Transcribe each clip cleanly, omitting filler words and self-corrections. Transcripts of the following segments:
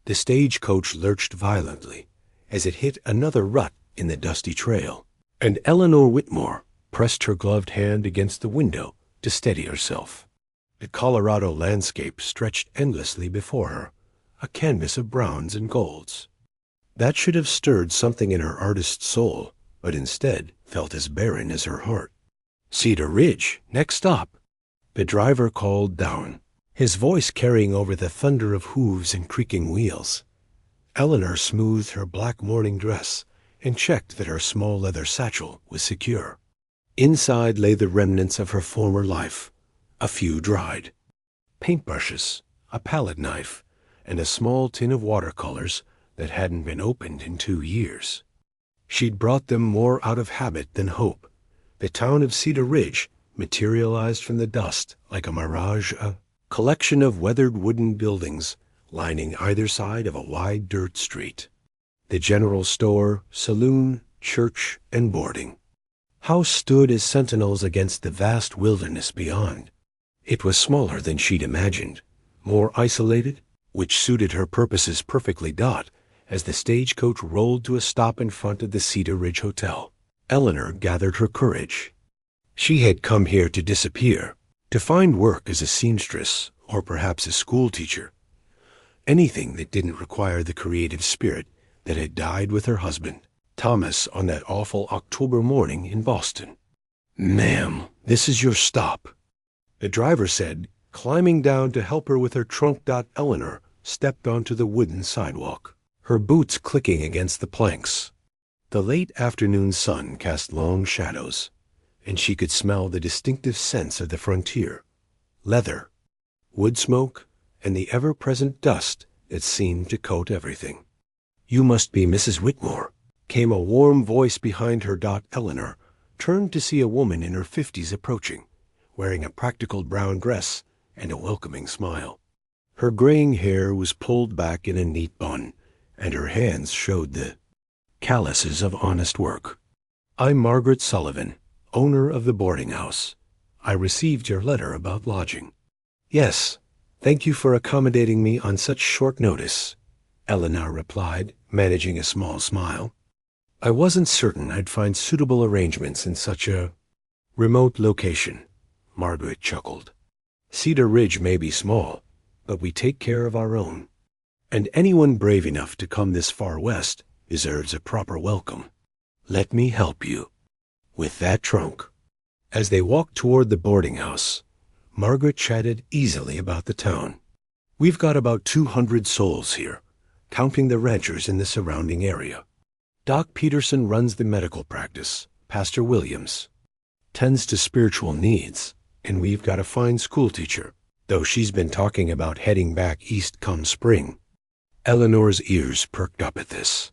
The stagecoach lurched violently as it hit another rut in the dusty trail, and Eleanor Whitmore pressed her gloved hand against the window to steady herself. The Colorado landscape stretched endlessly before her, a canvas of browns and golds. That should have stirred something in her artist's soul, but instead felt as barren as her heart. "Cedar Ridge, next stop," the driver called down, his voice carrying over the thunder of hooves and creaking wheels. Eleanor smoothed her black morning dress and checked that her small leather satchel was secure. Inside lay the remnants of her former life, a few dried. Paintbrushes, a palette knife, and a small tin of watercolors that hadn't been opened in 2 years. She'd brought them more out of habit than hope. The town of Cedar Ridge materialized from the dust like a mirage, a collection of weathered wooden buildings lining either side of a wide dirt street. The general store, saloon, church, and boarding house stood as sentinels against the vast wilderness beyond. It was smaller than she'd imagined, more isolated, which suited her purposes perfectly. As the stagecoach rolled to a stop in front of the Cedar Ridge Hotel, Eleanor gathered her courage. She had come here to disappear, to find work as a seamstress or perhaps a schoolteacher. Anything that didn't require the creative spirit that had died with her husband, Thomas, on that awful October morning in Boston. "Ma'am, this is your stop," the driver said, climbing down to help her with her trunk. Eleanor stepped onto the wooden sidewalk, her boots clicking against the planks. The late afternoon sun cast long shadows, and she could smell the distinctive scents of the frontier: leather, wood smoke, and the ever-present dust that seemed to coat everything. "You must be Mrs. Whitmore," came a warm voice behind her. Eleanor turned to see a woman in her 50s approaching, wearing a practical brown dress and a welcoming smile. Her graying hair was pulled back in a neat bun, and her hands showed the calluses of honest work. "I'm Margaret Sullivan, owner of the boarding house. I received your letter about lodging." "Yes, thank you for accommodating me on such short notice," Eleanor replied, managing a small smile. "I wasn't certain I'd find suitable arrangements in such a remote location," Margaret chuckled. "Cedar Ridge may be small, but we take care of our own. And anyone brave enough to come this far west deserves a proper welcome. Let me help you with that trunk." As they walked toward the boarding house, Margaret chatted easily about the town. "We've got about 200 souls here, counting the ranchers in the surrounding area. Doc Peterson runs the medical practice. Pastor Williams tends to spiritual needs, and we've got a fine schoolteacher, though she's been talking about heading back east come spring." Eleanor's ears perked up at this.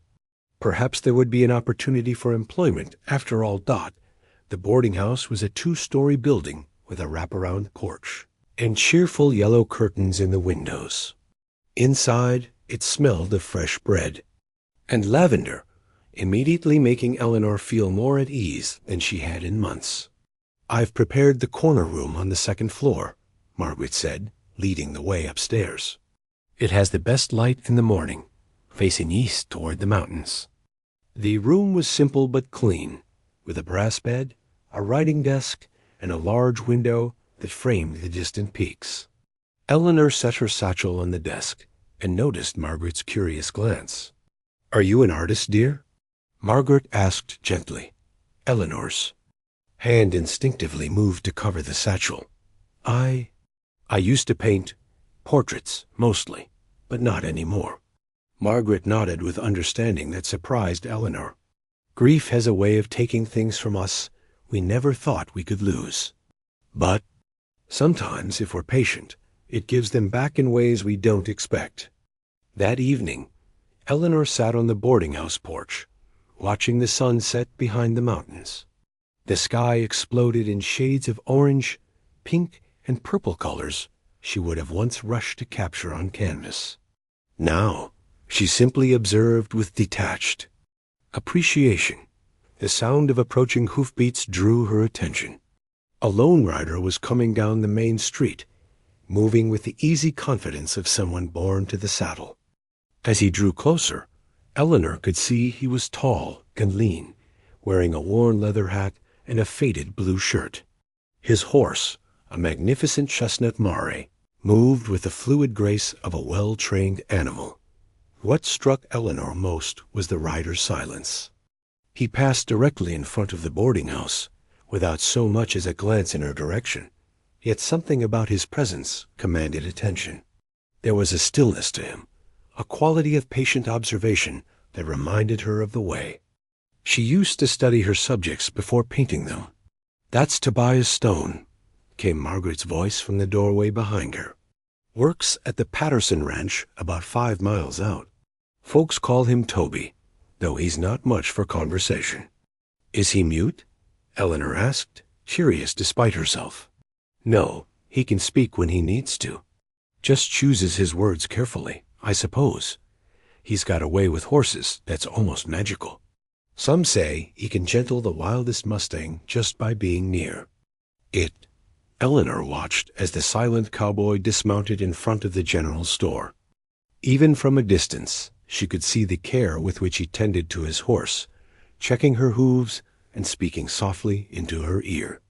Perhaps there would be an opportunity for employment after all. The boarding house was a 2-story building with a wraparound porch and cheerful yellow curtains in the windows. Inside, it smelled of fresh bread and lavender, immediately making Eleanor feel more at ease than she had in months. "I've prepared the corner room on the 2nd floor," Margaret said, leading the way upstairs. "It has the best light in the morning, facing east toward the mountains." The room was simple but clean, with a brass bed, a writing desk, and a large window that framed the distant peaks. Eleanor set her satchel on the desk and noticed Margaret's curious glance. "Are you an artist, dear?" Margaret asked gently. Eleanor's hand instinctively moved to cover the satchel. I used to paint portraits, mostly, but not anymore." Margaret nodded with understanding that surprised Eleanor. "Grief has a way of taking things from us we never thought we could lose. But sometimes, if we're patient, it gives them back in ways we don't expect." That evening, Eleanor sat on the boarding house porch, watching the sun set behind the mountains. The sky exploded in shades of orange, pink, and purple colors she would have once rushed to capture on canvas. Now, she simply observed with detached appreciation. The sound of approaching hoofbeats drew her attention. A lone rider was coming down the main street, moving with the easy confidence of someone born to the saddle. As he drew closer, Eleanor could see he was tall and lean, wearing a worn leather hat and a faded blue shirt. His horse, a magnificent chestnut mare, moved with the fluid grace of a well-trained animal. What struck Eleanor most was the rider's silence. He passed directly in front of the boarding house, without so much as a glance in her direction, yet something about his presence commanded attention. There was a stillness to him, a quality of patient observation that reminded her of the way. She used to study her subjects before painting them. "That's Tobias Stone," came Margaret's voice from the doorway behind her. "Works at the Patterson Ranch about 5 miles out. Folks call him Toby, though he's not much for conversation." "Is he mute?" Eleanor asked, curious despite herself. "No, he can speak when he needs to. Just chooses his words carefully, I suppose. He's got a way with horses that's almost magical. Some say he can gentle the wildest mustang just by being near." Eleanor watched as the silent cowboy dismounted in front of the general store. Even from a distance, she could see the care with which he tended to his horse, checking her hooves and speaking softly into her ear.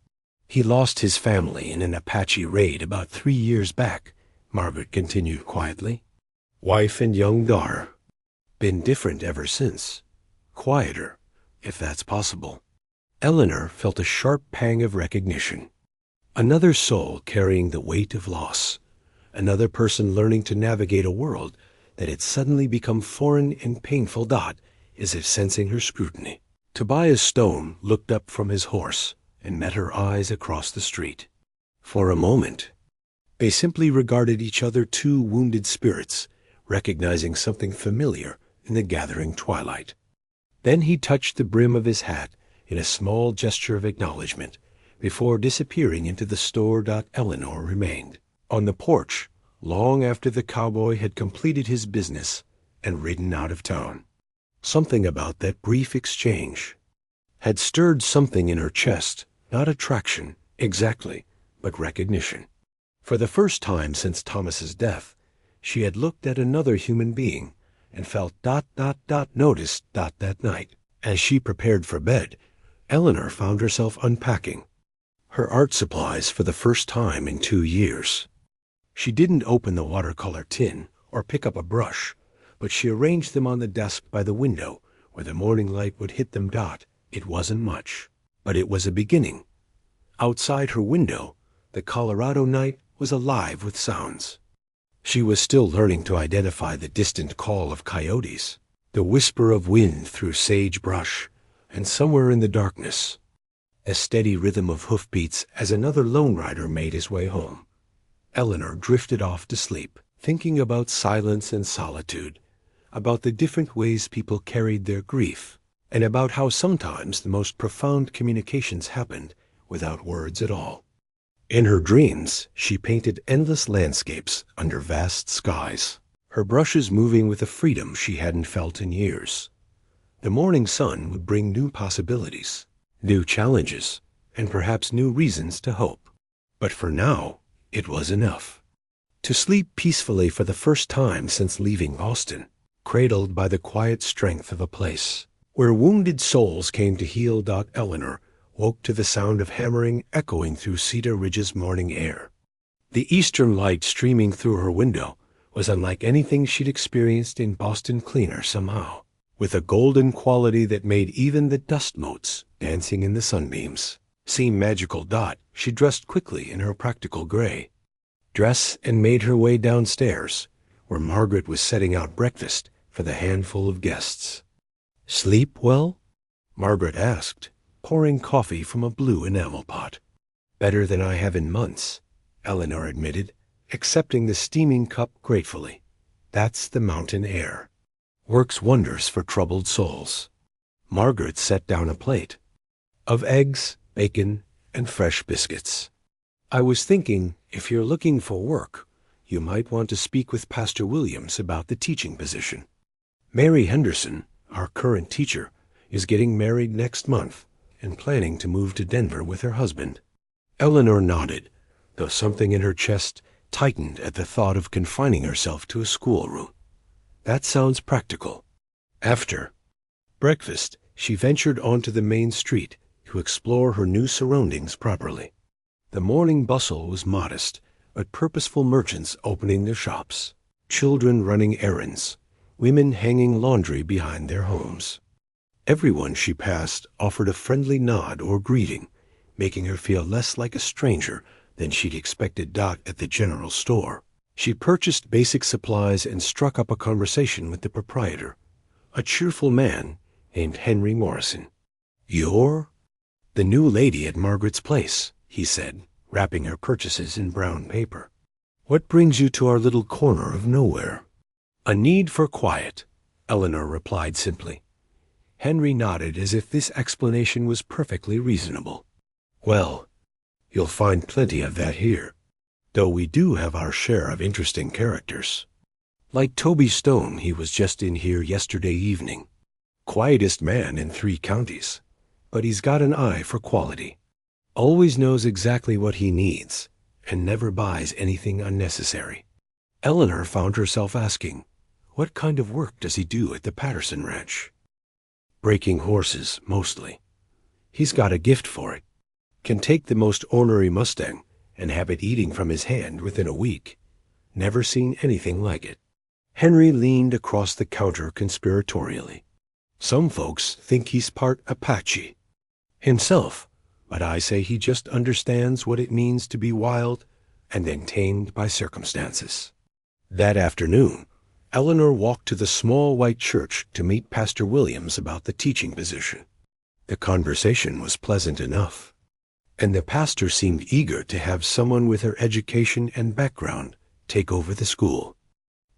"He lost his family in an Apache raid about 3 years back," Margaret continued quietly. "Wife and young daughter. Been different ever since. Quieter, if that's possible." Eleanor felt a sharp pang of recognition. Another soul carrying the weight of loss. Another person learning to navigate a world that had suddenly become foreign and painful. As if sensing her scrutiny, Tobias Stone looked up from his horse and met her eyes across the street. For a moment, they simply regarded each other, two wounded spirits, recognizing something familiar in the gathering twilight. Then he touched the brim of his hat in a small gesture of acknowledgement, before disappearing into the store. Eleanor remained on the porch long after the cowboy had completed his business and ridden out of town. Something about that brief exchange had stirred something in her chest, not attraction exactly, but recognition. For the first time since Thomas's death, she had looked at another human being and felt noticed. That night, as she prepared for bed, Eleanor found herself unpacking her art supplies for the first time in 2 years. She didn't open the watercolor tin or pick up a brush, but she arranged them on the desk by the window where the morning light would hit them. It wasn't much, but it was a beginning. Outside her window, the Colorado night was alive with sounds. She was still learning to identify the distant call of coyotes, the whisper of wind through sagebrush, and somewhere in the darkness, a steady rhythm of hoofbeats as another lone rider made his way home. Eleanor drifted off to sleep, thinking about silence and solitude, about the different ways people carried their grief, and about how sometimes the most profound communications happened without words at all. In her dreams, she painted endless landscapes under vast skies, her brushes moving with a freedom she hadn't felt in years. The morning sun would bring new possibilities, new challenges, and perhaps new reasons to hope. But for now, it was enough. To sleep peacefully for the first time since leaving Boston, cradled by the quiet strength of a place where wounded souls came to heal. Eleanor woke to the sound of hammering echoing through Cedar Ridge's morning air. The eastern light streaming through her window was unlike anything she'd experienced in Boston cleaner somehow, with a golden quality that made even the dust motes dancing in the sunbeams seem magical. She dressed quickly in her practical gray dress and made her way downstairs, where Margaret was setting out breakfast for the handful of guests. "Sleep well?" Margaret asked, pouring coffee from a blue enamel pot. "Better than I have in months," Eleanor admitted, accepting the steaming cup gratefully. "That's the mountain air. Works wonders for troubled souls." Margaret set down a plate of eggs, bacon, and fresh biscuits. "I was thinking, if you're looking for work, you might want to speak with Pastor Williams about the teaching position. Mary Henderson, our current teacher, is getting married next month and planning to move to Denver with her husband." Eleanor nodded, though something in her chest tightened at the thought of confining herself to a schoolroom. That sounds practical. After breakfast, she ventured onto the main street to explore her new surroundings properly. The morning bustle was modest, but purposeful merchants opening their shops, children running errands, women hanging laundry behind their homes. Everyone she passed offered a friendly nod or greeting, making her feel less like a stranger than she'd expected Doc at the general store. She purchased basic supplies and struck up a conversation with the proprietor, a cheerful man named Henry Morrison. "You're the new lady at Margaret's place," he said, wrapping her purchases in brown paper. "What brings you to our little corner of nowhere?" "A need for quiet," Eleanor replied simply. Henry nodded as if this explanation was perfectly reasonable. "Well, you'll find plenty of that here, though we do have our share of interesting characters. Like Toby Stone, he was just in here yesterday evening. Quietest man in 3 counties, but he's got an eye for quality. Always knows exactly what he needs, and never buys anything unnecessary." Eleanor found herself asking, what kind of work does he do at the Patterson Ranch? Breaking horses, mostly. He's got a gift for it. Can take the most ornery Mustang and have it eating from his hand within a week. Never seen anything like it. Henry leaned across the counter conspiratorially. "Some folks think he's part Apache himself, but I say he just understands what it means to be wild and then tamed by circumstances." That afternoon, Eleanor walked to the small white church to meet Pastor Williams about the teaching position. The conversation was pleasant enough, and the pastor seemed eager to have someone with her education and background take over the school.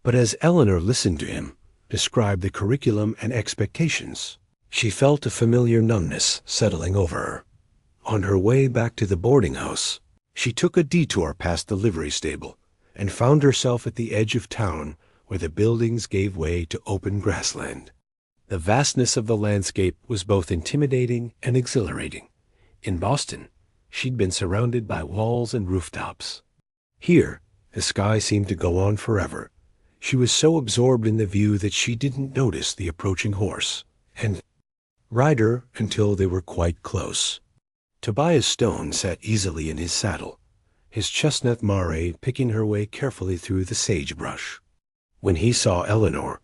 But as Eleanor listened to him describe the curriculum and expectations, she felt a familiar numbness settling over her. On her way back to the boarding house, she took a detour past the livery stable and found herself at the edge of town where the buildings gave way to open grassland. The vastness of the landscape was both intimidating and exhilarating. In Boston, she'd been surrounded by walls and rooftops. Here, the sky seemed to go on forever. She was so absorbed in the view that she didn't notice the approaching horse and rider until they were quite close. Tobias Stone sat easily in his saddle, his chestnut mare picking her way carefully through the sagebrush. When he saw Eleanor,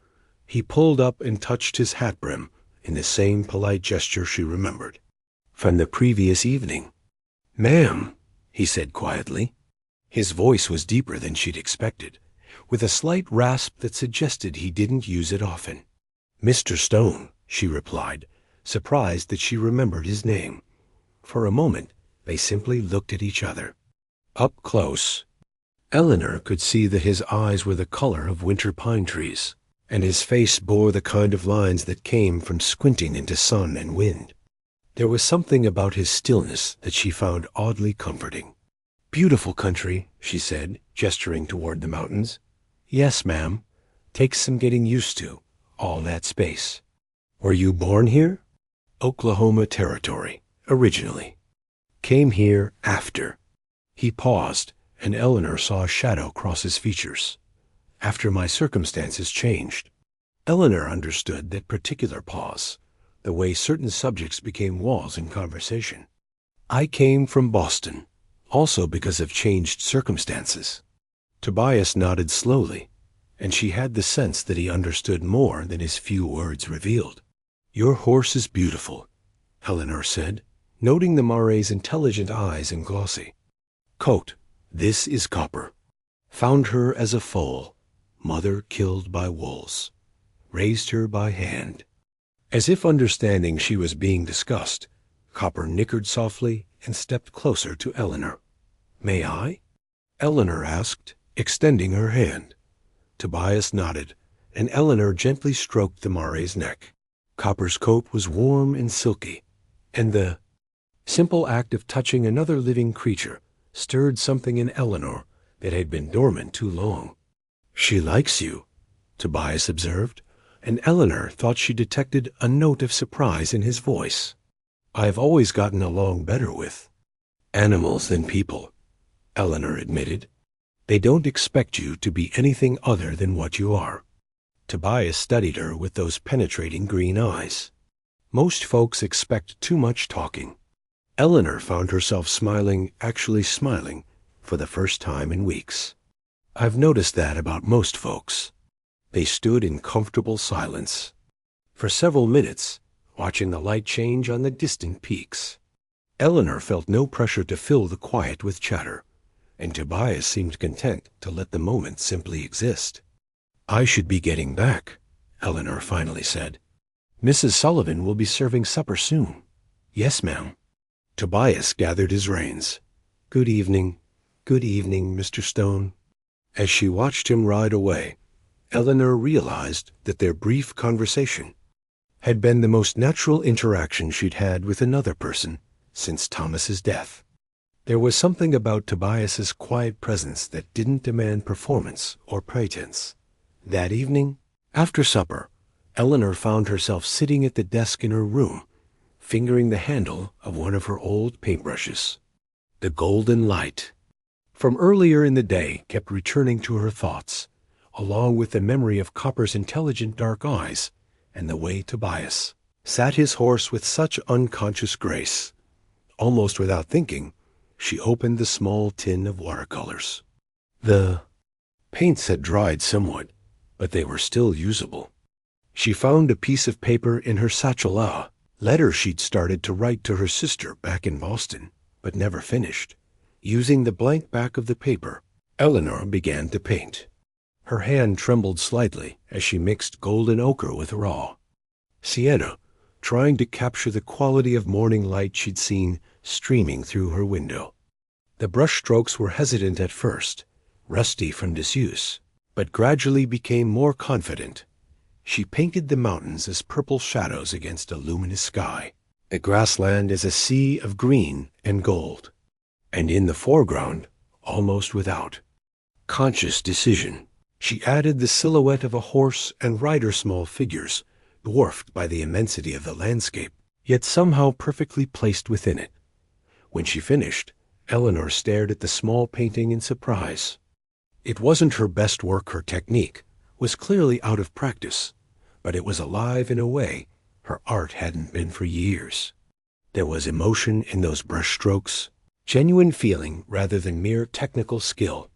he pulled up and touched his hat brim in the same polite gesture she remembered from the previous evening. "Ma'am," he said quietly. His voice was deeper than she'd expected, with a slight rasp that suggested he didn't use it often. "Mr. Stone," she replied, surprised that she remembered his name. For a moment, they simply looked at each other. Up close, Eleanor could see that his eyes were the color of winter pine trees, and his face bore the kind of lines that came from squinting into sun and wind. There was something about his stillness that she found oddly comforting. "Beautiful country," she said, gesturing toward the mountains. "Yes, ma'am. Takes some getting used to, all that space." "Were you born here?" "Oklahoma Territory, originally. Came here after." He paused, and Eleanor saw a shadow cross his features. "After my circumstances changed." Eleanor understood that particular pause, the way certain subjects became walls in conversation. "I came from Boston, also because of changed circumstances." Tobias nodded slowly, and she had the sense that he understood more than his few words revealed. "Your horse is beautiful," Eleanor said, noting the mare's intelligent eyes and glossy coat. "This is Copper. Found her as a foal, mother killed by wolves. Raised her by hand." As if understanding she was being discussed, Copper nickered softly and stepped closer to Eleanor. "May I?" Eleanor asked, extending her hand. Tobias nodded, and Eleanor gently stroked the mare's neck. Copper's coat was warm and silky, and the simple act of touching another living creature stirred something in Eleanor that had been dormant too long. "She likes you," Tobias observed, and Eleanor thought she detected a note of surprise in his voice. "I've always gotten along better with animals than people," Eleanor admitted. "They don't expect you to be anything other than what you are." Tobias studied her with those penetrating green eyes. Most folks expect too much talking. Eleanor found herself smiling, actually smiling, for the first time in weeks. I've noticed that about most folks. They stood in comfortable silence for several minutes, watching the light change on the distant peaks. Eleanor felt no pressure to fill the quiet with chatter, and Tobias seemed content to let the moment simply exist. "I should be getting back," Eleanor finally said. "Mrs. Sullivan will be serving supper soon." "Yes, ma'am." Tobias gathered his reins. Good evening, Mr. Stone." As she watched him ride away, Eleanor realized that their brief conversation had been the most natural interaction she'd had with another person since Thomas's death. There was something about Tobias's quiet presence that didn't demand performance or pretense. That evening, after supper, Eleanor found herself sitting at the desk in her room, fingering the handle of one of her old paintbrushes. The golden light from earlier in the day kept returning to her thoughts, along with the memory of Copper's intelligent dark eyes and the way Tobias sat his horse with such unconscious grace. Almost without thinking, she opened the small tin of watercolors. The paints had dried somewhat, but they were still usable. She found a piece of paper in her satchel, a letter she'd started to write to her sister back in Boston, but never finished. Using the blank back of the paper, Eleanor began to paint. Her hand trembled slightly as she mixed golden ochre with raw sienna, trying to capture the quality of morning light she'd seen streaming through her window. The brush strokes were hesitant at first, rusty from disuse, but gradually became more confident. She painted the mountains as purple shadows against a luminous sky, the grassland as a sea of green and gold, and in the foreground, almost without conscious decision, she added the silhouette of a horse and rider's small figures, dwarfed by the immensity of the landscape, yet somehow perfectly placed within it. When she finished, Eleanor stared at the small painting in surprise. It wasn't her best work. Her technique was clearly out of practice, but it was alive in a way her art hadn't been for years. There was emotion in those brush strokes, genuine feeling rather than mere technical skill.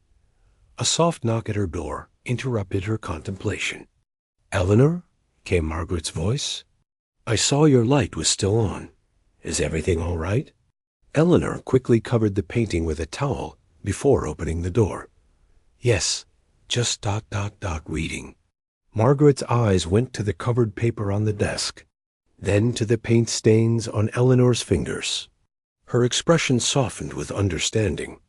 A soft knock at her door interrupted her contemplation. "Eleanor?" came Margaret's voice. "I saw your light was still on. Is everything all right?" Eleanor quickly covered the painting with a towel before opening the door. "Yes, just ... reading." Margaret's eyes went to the covered paper on the desk, then to the paint stains on Eleanor's fingers. Her expression softened with understanding.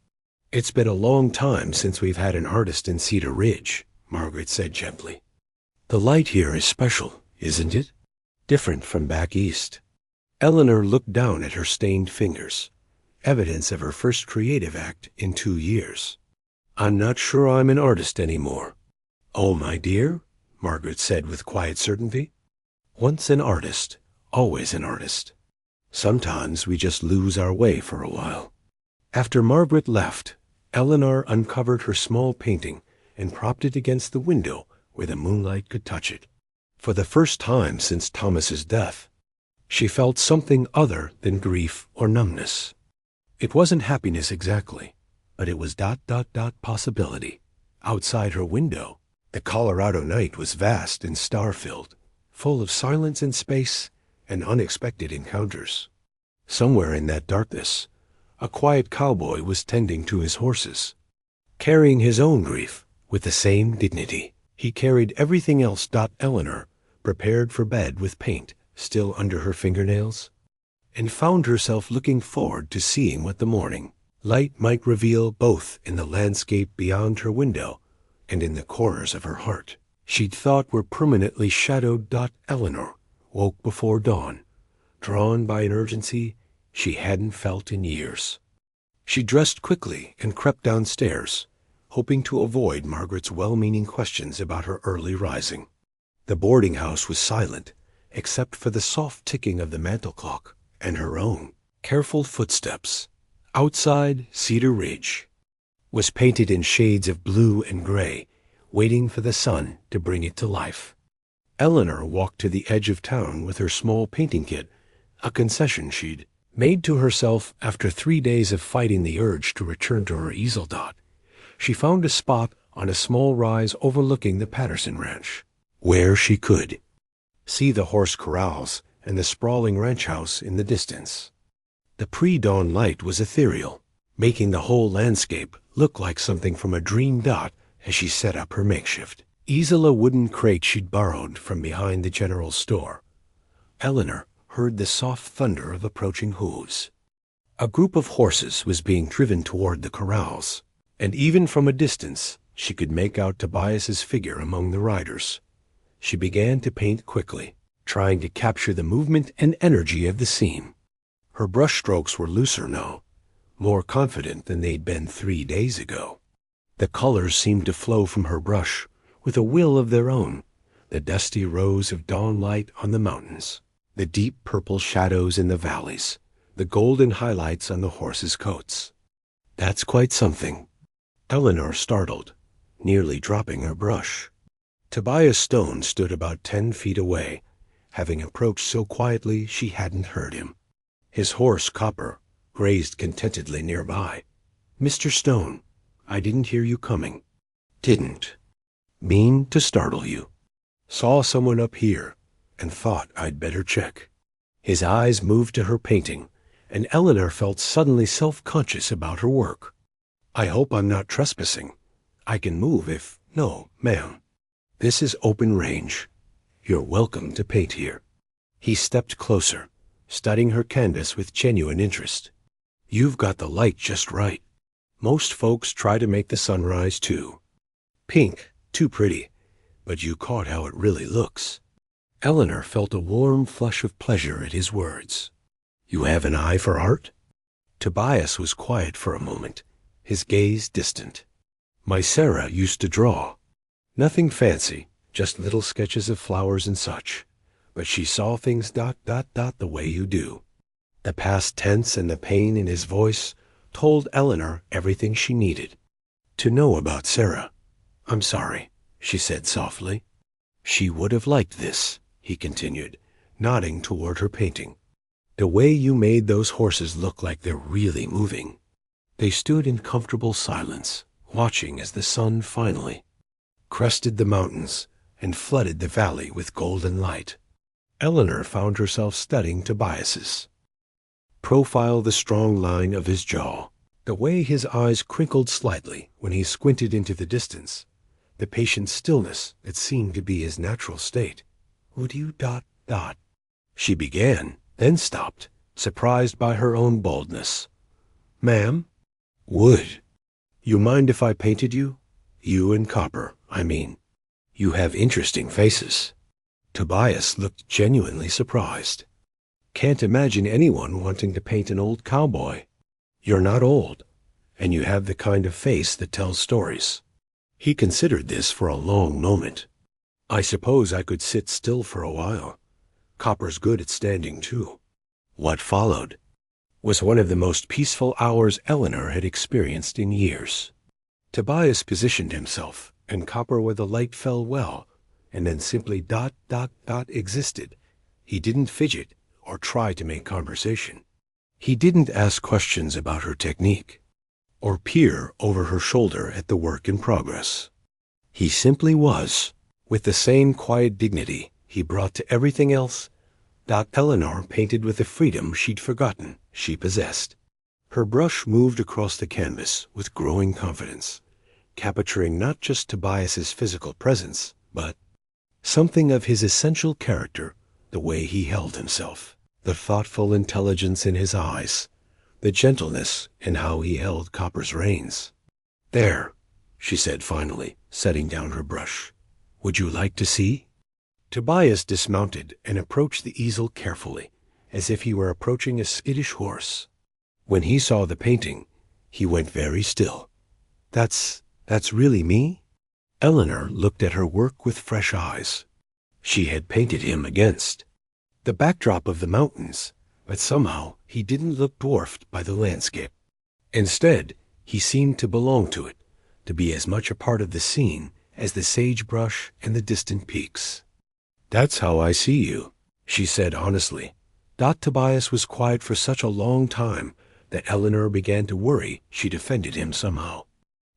"It's been a long time since we've had an artist in Cedar Ridge," Margaret said gently. "The light here is special, isn't it? Different from back east." Eleanor looked down at her stained fingers, evidence of her first creative act in 2 years. "I'm not sure I'm an artist anymore." "Oh, my dear," Margaret said with quiet certainty. "Once an artist, always an artist. Sometimes we just lose our way for a while." After Margaret left, Eleanor uncovered her small painting and propped it against the window where the moonlight could touch it. For the first time since Thomas's death, she felt something other than grief or numbness. It wasn't happiness exactly, but it was ... possibility. Outside her window, the Colorado night was vast and star-filled, full of silence and space and unexpected encounters. Somewhere in that darkness, a quiet cowboy was tending to his horses, carrying his own grief with the same dignity he carried everything else. Eleanor prepared for bed with paint still under her fingernails, and found herself looking forward to seeing what the morning light might reveal, both in the landscape beyond her window and in the corners of her heart she'd thought were permanently shadowed. Eleanor woke before dawn, drawn by an urgency she hadn't felt in years. She dressed quickly and crept downstairs, hoping to avoid Margaret's well-meaning questions about her early rising. The boarding house was silent, except for the soft ticking of the mantel clock and her own careful footsteps. Outside, Cedar Ridge was painted in shades of blue and gray, waiting for the sun to bring it to life. Eleanor walked to the edge of town with her small painting kit, a concession she'd made to herself after 3 days of fighting the urge to return to her easel dot. She found a spot on a small rise overlooking the Patterson Ranch, where she could see the horse corrals and the sprawling ranch house in the distance. The pre-dawn light was ethereal, making the whole landscape look like something from a dream. Dot as she set up her makeshift easel, a wooden crate she'd borrowed from behind the general store. Eleanor heard the soft thunder of approaching hooves. A group of horses was being driven toward the corrals, and even from a distance she could make out Tobias's figure among the riders. She began to paint quickly, trying to capture the movement and energy of the scene. Her brushstrokes were looser now, more confident than they'd been 3 days ago. The colors seemed to flow from her brush with a will of their own, the dusty rose of dawn light on the mountains, the deep purple shadows in the valleys, the golden highlights on the horses' coats. That's quite something. Eleanor startled, nearly dropping her brush. Tobias Stone stood about 10 feet away, having approached so quietly she hadn't heard him. His horse, Copper, grazed contentedly nearby. "Mr. Stone, I didn't hear you coming." "Didn't mean to startle you. Saw someone up here and thought I'd better check." His eyes moved to her painting, and Eleanor felt suddenly self-conscious about her work. "I hope I'm not trespassing. I can move if—" "No, ma'am. This is open range. You're welcome to paint here." He stepped closer, studying her canvas with genuine interest. "You've got the light just right. Most folks try to make the sunrise too. Pink, too pretty, but you caught how it really looks." Eleanor felt a warm flush of pleasure at his words. "You have an eye for art?" Tobias was quiet for a moment, his gaze distant. "My Sarah used to draw. Nothing fancy, just little sketches of flowers and such. But she saw things ... the way you do." The past tense and the pain in his voice told Eleanor everything she needed to know about Sarah. "I'm sorry," she said softly. "She would have liked this," he continued, nodding toward her painting. "The way you made those horses look like they're really moving." They stood in comfortable silence, watching as the sun finally crested the mountains and flooded the valley with golden light. Eleanor found herself studying Tobias's profile, the strong line of his jaw, the way his eyes crinkled slightly when he squinted into the distance, the patient stillness that seemed to be his natural state. "Would you ... she began, then stopped, surprised by her own boldness. "Ma'am?" "Would. You mind if I painted you? You and Copper, I mean. You have interesting faces." Tobias looked genuinely surprised. "Can't imagine anyone wanting to paint an old cowboy. You're not old, and you have the kind of face that tells stories." He considered this for a long moment. "I suppose I could sit still for a while. Copper's good at standing, too." What followed was one of the most peaceful hours Eleanor had experienced in years. Tobias positioned himself, and Copper where the light fell well, and then simply ... existed. He didn't fidget or try to make conversation. He didn't ask questions about her technique, or peer over her shoulder at the work in progress. He simply was, with the same quiet dignity he brought to everything else. Eleanor painted with the freedom she'd forgotten she possessed. Her brush moved across the canvas with growing confidence, capturing not just Tobias's physical presence, but something of his essential character, the way he held himself, the thoughtful intelligence in his eyes, the gentleness in how he held Copper's reins. "There," she said finally, setting down her brush. "Would you like to see?" Tobias dismounted and approached the easel carefully, as if he were approaching a skittish horse. When he saw the painting, he went very still. That's really me?" Eleanor looked at her work with fresh eyes. She had painted him against the backdrop of the mountains, but somehow he didn't look dwarfed by the landscape. Instead, he seemed to belong to it, to be as much a part of the scene as the sagebrush and the distant peaks. "That's how I see you," she said honestly. Tobias was quiet for such a long time that Eleanor began to worry she'd offended him somehow.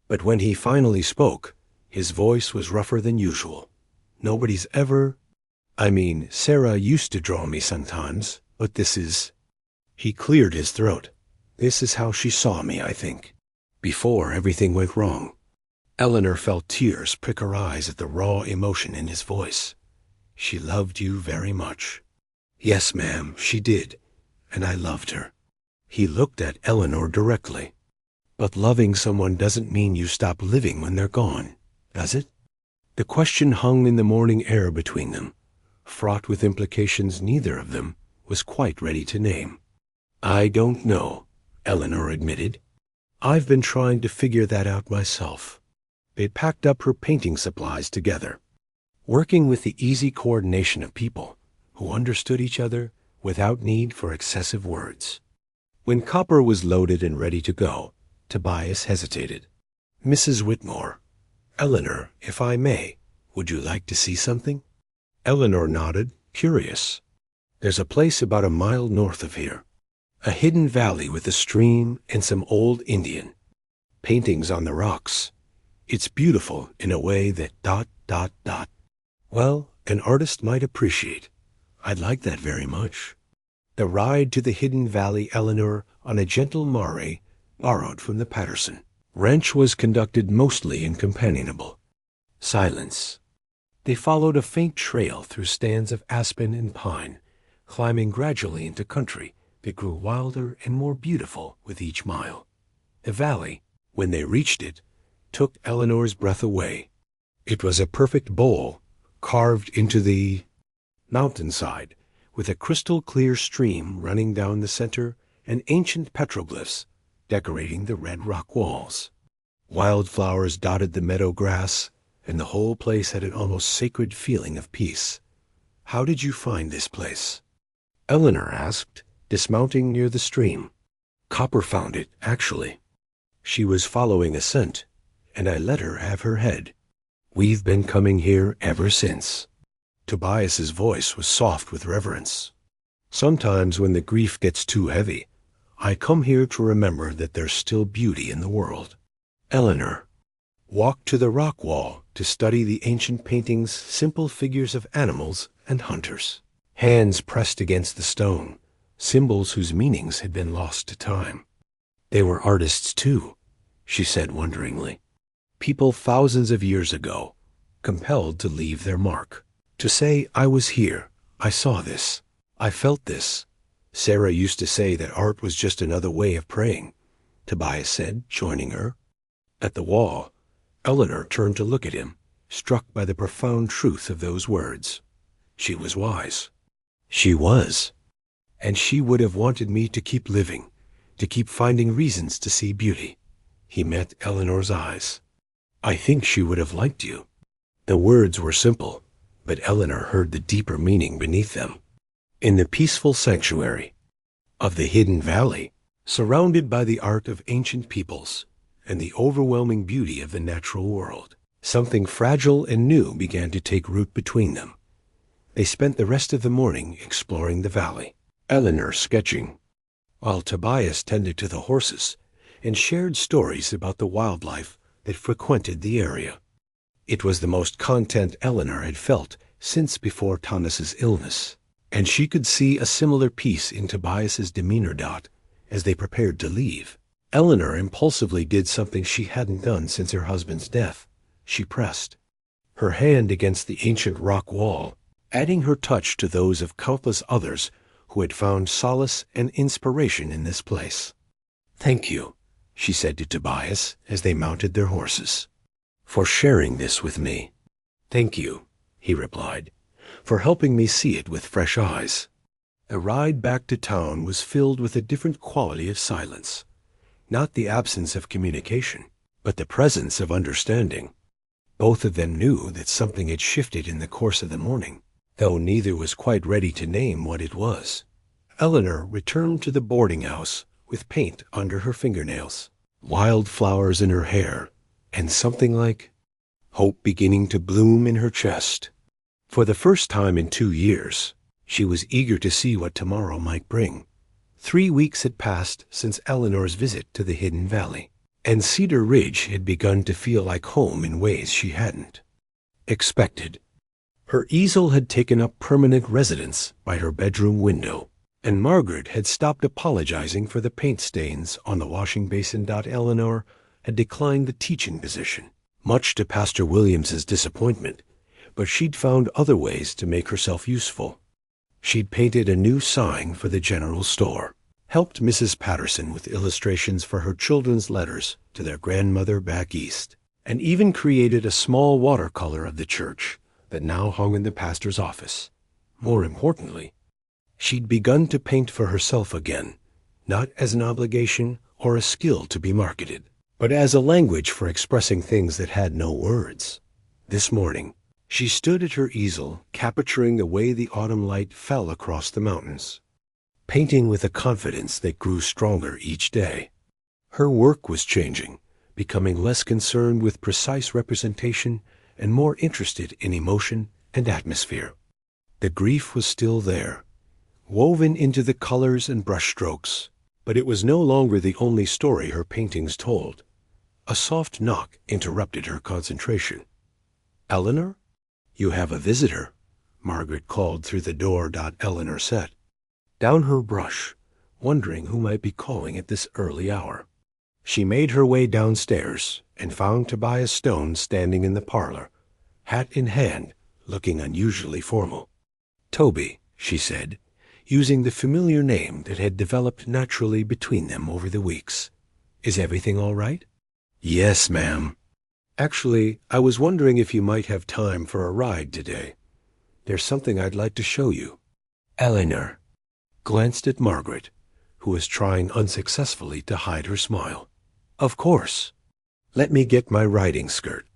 But when he finally spoke, his voice was rougher than usual. "Nobody's ever... Sarah used to draw me sometimes, but this is..." He cleared his throat. "This is how she saw me, I think. Before everything went wrong." Eleanor felt tears prick her eyes at the raw emotion in his voice. "She loved you very much." "Yes, ma'am, she did, and I loved her." He looked at Eleanor directly. "But loving someone doesn't mean you stop living when they're gone, does it?" The question hung in the morning air between them, fraught with implications neither of them was quite ready to name. "I don't know," Eleanor admitted. "I've been trying to figure that out myself." They packed up her painting supplies together, working with the easy coordination of people who understood each other without need for excessive words. When copper was loaded and ready to go, Tobias hesitated. "Mrs. Whitmore, Eleanor, if I may, would you like to see something?" Eleanor nodded, curious. "There's a place about a mile north of here. A hidden valley with a stream and some old Indian paintings on the rocks. It's beautiful in a way that ... Well, an artist might appreciate. I'd like that very much." The ride to the hidden valley Eleanor on a gentle mare borrowed from the Patterson ranch was conducted mostly in companionable silence. They followed a faint trail through stands of aspen and pine, climbing gradually into country that grew wilder and more beautiful with each mile. The valley, when they reached it, took Eleanor's breath away. It was a perfect bowl carved into the mountainside, with a crystal-clear stream running down the center and ancient petroglyphs decorating the red rock walls. Wildflowers dotted the meadow grass, and the whole place had an almost sacred feeling of peace. "How did you find this place?" Eleanor asked, dismounting near the stream. "Copper found it, actually. She was following a scent, and I let her have her head. We've been coming here ever since." Tobias's voice was soft with reverence. "Sometimes when the grief gets too heavy, I come here to remember that there's still beauty in the world." Eleanor walked to the rock wall to study the ancient paintings, simple figures of animals and hunters. Hands pressed against the stone, symbols whose meanings had been lost to time. "They were artists too," she said wonderingly. "People thousands of years ago, compelled to leave their mark. To say, I was here, I saw this, I felt this." "Sarah used to say that art was just another way of praying," Tobias said, joining her. At the wall, Eleanor turned to look at him, struck by the profound truth of those words. She was wise. She was. And she would have wanted me to keep living, to keep finding reasons to see beauty. He met Eleanor's eyes. "I think she would have liked you." The words were simple, but Eleanor heard the deeper meaning beneath them. In the peaceful sanctuary of the hidden valley, surrounded by the art of ancient peoples and the overwhelming beauty of the natural world, something fragile and new began to take root between them. They spent the rest of the morning exploring the valley, Eleanor sketching, while Tobias tended to the horses and shared stories about the wildlife that frequented the area. It was the most content Eleanor had felt since before Thomas's illness, and she could see a similar peace in Tobias's demeanor. As they prepared to leave, Eleanor impulsively did something she hadn't done since her husband's death. She pressed her hand against the ancient rock wall, adding her touch to those of countless others who had found solace and inspiration in this place. "Thank you," she said to Tobias as they mounted their horses, "for sharing this with me." "Thank you," he replied, "for helping me see it with fresh eyes." The ride back to town was filled with a different quality of silence, not the absence of communication, but the presence of understanding. Both of them knew that something had shifted in the course of the morning, though neither was quite ready to name what it was. Eleanor returned to the boarding house with paint under her fingernails, wild flowers in her hair, and something like hope beginning to bloom in her chest. For the first time in 2 years, she was eager to see what tomorrow might bring. 3 weeks had passed since Eleanor's visit to the Hidden Valley, and Cedar Ridge had begun to feel like home in ways she hadn't expected. Her easel had taken up permanent residence by her bedroom window, and Margaret had stopped apologizing for the paint stains on the washing basin. Eleanor had declined the teaching position, much to Pastor Williams's disappointment, but she'd found other ways to make herself useful. She'd painted a new sign for the general store, helped Mrs. Patterson with illustrations for her children's letters to their grandmother back east, and even created a small watercolor of the church that now hung in the pastor's office. More importantly, she'd begun to paint for herself again, not as an obligation or a skill to be marketed, but as a language for expressing things that had no words. This morning, she stood at her easel, capturing the way the autumn light fell across the mountains, painting with a confidence that grew stronger each day. Her work was changing, becoming less concerned with precise representation and more interested in emotion and atmosphere. The grief was still there, woven into the colors and brushstrokes, but it was no longer the only story her paintings told. A soft knock interrupted her concentration. "Eleanor? You have a visitor," Margaret called through the door. Eleanor sat down her brush, wondering who might be calling at this early hour. She made her way downstairs and found Tobias Stone standing in the parlor, hat in hand, looking unusually formal. "Toby," she said, using the familiar name that had developed naturally between them over the weeks. "Is everything all right?" "Yes, ma'am. Actually, I was wondering if you might have time for a ride today. There's something I'd like to show you." Eleanor glanced at Margaret, who was trying unsuccessfully to hide her smile. "Of course. Let me get my riding skirt."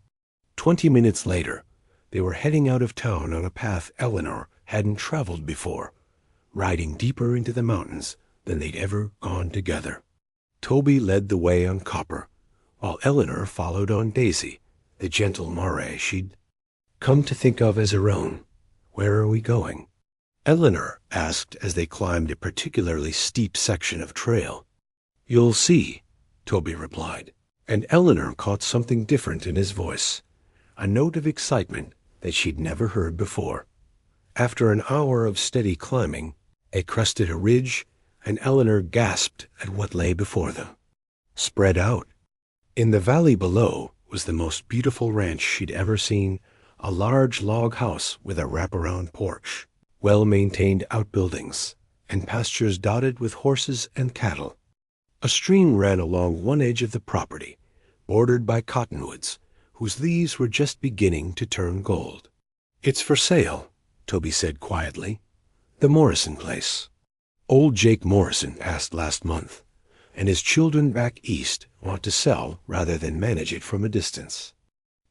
20 minutes later, they were heading out of town on a path Eleanor hadn't traveled before, riding deeper into the mountains than they'd ever gone together. Toby led the way on Copper, while Eleanor followed on Daisy, the gentle mare she'd come to think of as her own. "Where are we going?" Eleanor asked as they climbed a particularly steep section of trail. "You'll see," Toby replied, and Eleanor caught something different in his voice, a note of excitement that she'd never heard before. After an hour of steady climbing, they crested a ridge, and Eleanor gasped at what lay before them. Spread out, in the valley below, was the most beautiful ranch she'd ever seen, a large log house with a wraparound porch, well-maintained outbuildings, and pastures dotted with horses and cattle. A stream ran along one edge of the property, bordered by cottonwoods, whose leaves were just beginning to turn gold. "It's for sale," Toby said quietly. "The Morrison place. Old Jake Morrison passed last month, and his children back east want to sell rather than manage it from a distance."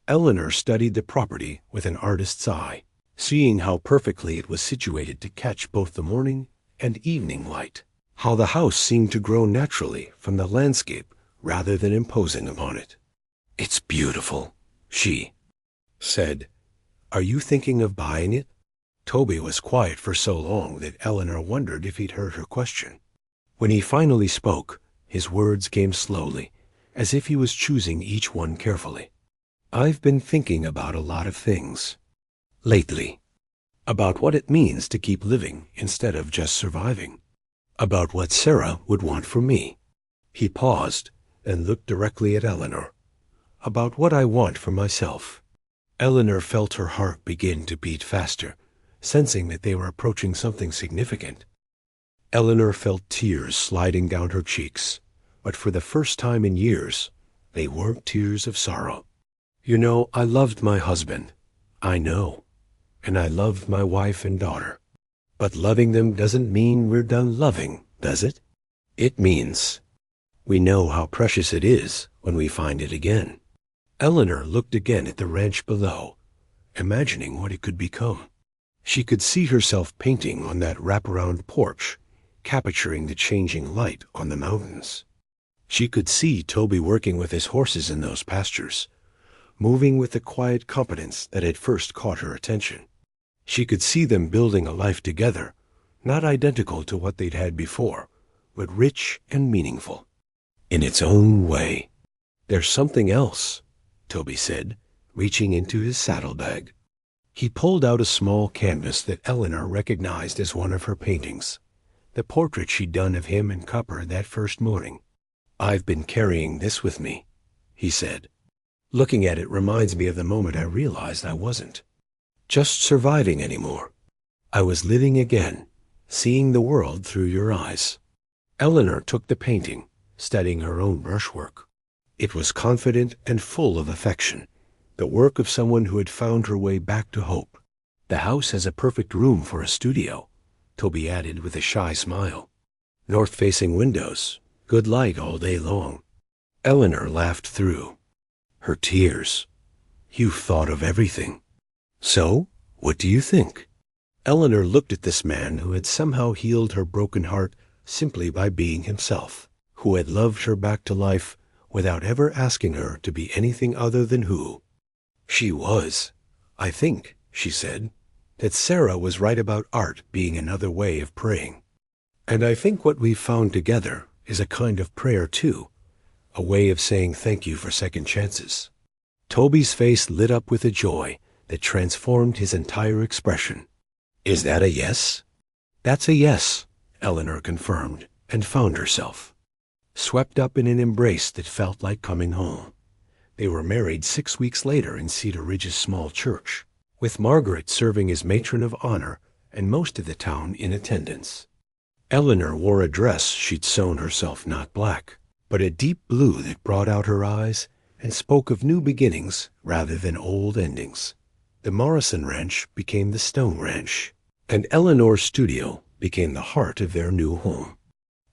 Eleanor studied the property with an artist's eye, seeing how perfectly it was situated to catch both the morning and evening light, how the house seemed to grow naturally from the landscape rather than imposing upon it. "It's beautiful," she said. "Are you thinking of buying it?" Toby was quiet for so long that Eleanor wondered if he'd heard her question. When he finally spoke, his words came slowly, as if he was choosing each one carefully. "I've been thinking about a lot of things lately. About what it means to keep living instead of just surviving. About what Sarah would want from me." He paused and looked directly at Eleanor. "About what I want for myself." Eleanor felt her heart begin to beat faster, sensing that they were approaching something significant. Eleanor felt tears sliding down her cheeks, but for the first time in years, they weren't tears of sorrow. "You know, I loved my husband. I know. And I loved my wife and daughter. But loving them doesn't mean we're done loving, does it? It means we know how precious it is when we find it again." Eleanor looked again at the ranch below, imagining what it could become. She could see herself painting on that wraparound porch, capturing the changing light on the mountains. She could see Toby working with his horses in those pastures, moving with the quiet competence that had first caught her attention. She could see them building a life together, not identical to what they'd had before, but rich and meaningful, in its own way. "There's something else," Toby said, reaching into his saddlebag. He pulled out a small canvas that Eleanor recognized as one of her paintings, the portrait she'd done of him and Copper that first morning. "I've been carrying this with me," he said. "Looking at it reminds me of the moment I realized I wasn't just surviving anymore. I was living again, seeing the world through your eyes." Eleanor took the painting, studying her own brushwork. It was confident and full of affection, the work of someone who had found her way back to hope. "The house has a perfect room for a studio," Toby added with a shy smile. "North-facing windows, good light all day long." Eleanor laughed through her tears. "You've thought of everything. So, what do you think?" Eleanor looked at this man who had somehow healed her broken heart simply by being himself, who had loved her back to life without ever asking her to be anything other than who she was. "I think," she said, "that Sarah was right about art being another way of praying. And I think what we've found together is a kind of prayer too, a way of saying thank you for second chances." Toby's face lit up with a joy that transformed his entire expression. "Is that a yes?" "That's a yes," Eleanor confirmed, and found herself swept up in an embrace that felt like coming home. They were married 6 weeks later in Cedar Ridge's small church, with Margaret serving as matron of honor and most of the town in attendance. Eleanor wore a dress she'd sewn herself, not black, but a deep blue that brought out her eyes and spoke of new beginnings rather than old endings. The Morrison Ranch became the Stone Ranch, and Eleanor's studio became the heart of their new home.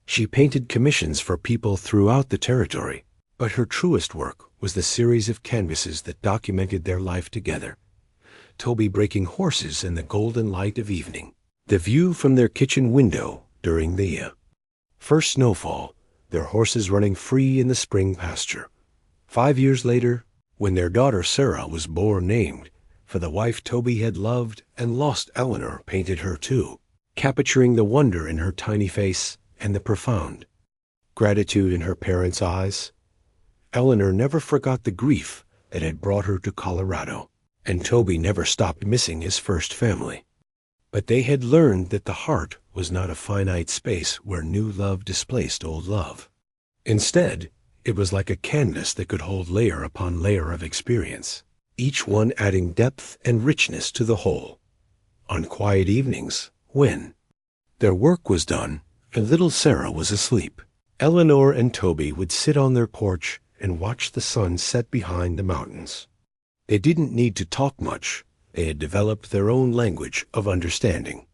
She painted commissions for people throughout the territory, but her truest work was the series of canvases that documented their life together. Toby breaking horses in the golden light of evening, the view from their kitchen window during the first snowfall, their horses running free in the spring pasture. 5 years later, when their daughter Sarah was born named for the wife Toby had loved and lost, Eleanor painted her too, capturing the wonder in her tiny face and the profound gratitude in her parents' eyes. Eleanor never forgot the grief that had brought her to Colorado, and Toby never stopped missing his first family. But they had learned that the heart was not a finite space where new love displaced old love. Instead, it was like a canvas that could hold layer upon layer of experience, each one adding depth and richness to the whole. On quiet evenings, when their work was done and little Sarah was asleep, Eleanor and Toby would sit on their porch and watch the sun set behind the mountains. They didn't need to talk much. They had developed their own language of understanding.